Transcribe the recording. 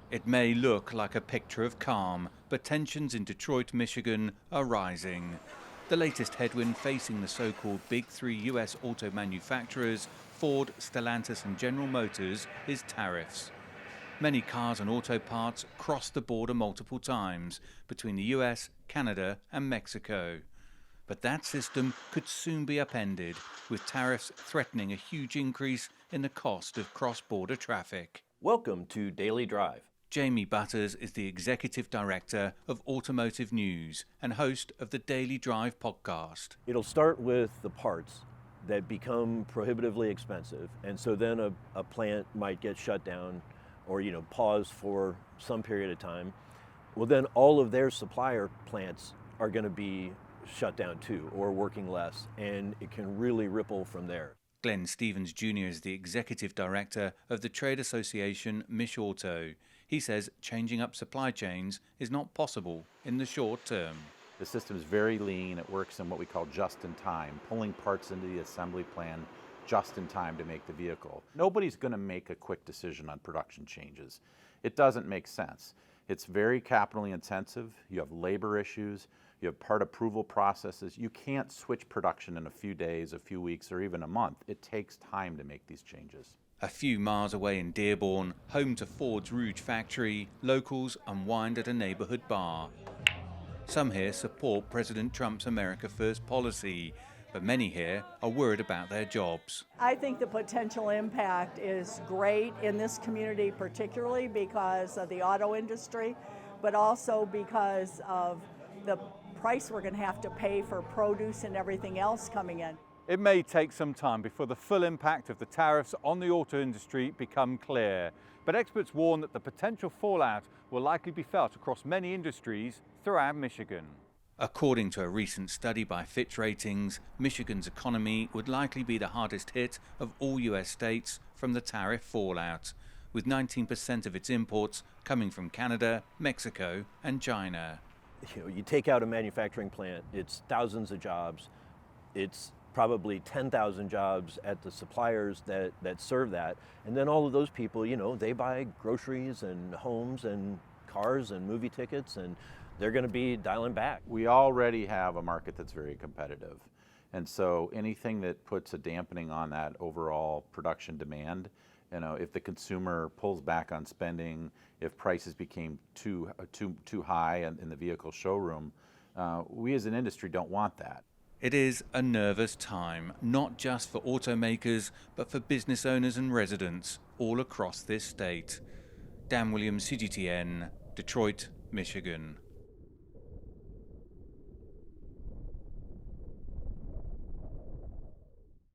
It may look like a picture of calm, but tensions in Detroit, Michigan are rising. The latest headwind facing the so-called Big Three U.S. auto manufacturers, Ford, Stellantis and General Motors, is tariffs. Many cars and auto parts cross the border multiple times between the U.S., Canada and Mexico. But that system could soon be upended, with tariffs threatening a huge increase in the cost of cross-border traffic. Welcome to Daily Drive. Jamie Butters is the Executive Director of Automotive News and host of the Daily Drive podcast. It'll start with the parts that become prohibitively expensive, and so then a plant might get shut down or pause for some period of time. Well, then all of their supplier plants are going to be shut down too, or working less, and it can really ripple from there. Glenn Stevens Jr. is the Executive Director of the trade association Mich Auto. He says changing up supply chains is not possible in the short term. The system is very lean. It works in what we call just in time, pulling parts into the assembly plan just in time to make the vehicle. Nobody's going to make a quick decision on production changes. It doesn't make sense. It's very capitally intensive. You have labor issues. You have part approval processes. You can't switch production in a few days, a few weeks, or even a month. It takes time to make these changes. A few miles away in Dearborn, home to Ford's Rouge factory, locals unwind at a neighborhood bar. Some here support President Trump's America First policy, but many here are worried about their jobs. I think the potential impact is great in this community, particularly because of the auto industry, but also because of the price we're going to have to pay for produce and everything else coming in. It may take some time before the full impact of the tariffs on the auto industry become clear, but experts warn that the potential fallout will likely be felt across many industries throughout Michigan. According to a recent study by Fitch Ratings, Michigan's economy would likely be the hardest hit of all U.S. states from the tariff fallout, with 19% of its imports coming from Canada, Mexico and China. You take out a manufacturing plant, it's thousands of jobs. It's probably 10,000 jobs at the suppliers that serve that. And then all of those people, they buy groceries and homes and cars and movie tickets, and they're going to be dialing back. We already have a market that's very competitive. And so anything that puts a dampening on that overall production demand, if the consumer pulls back on spending, if prices became too high in the vehicle showroom, we as an industry don't want that. It is a nervous time, not just for automakers, but for business owners and residents all across this state. Dan Williams, CGTN, Detroit, Michigan.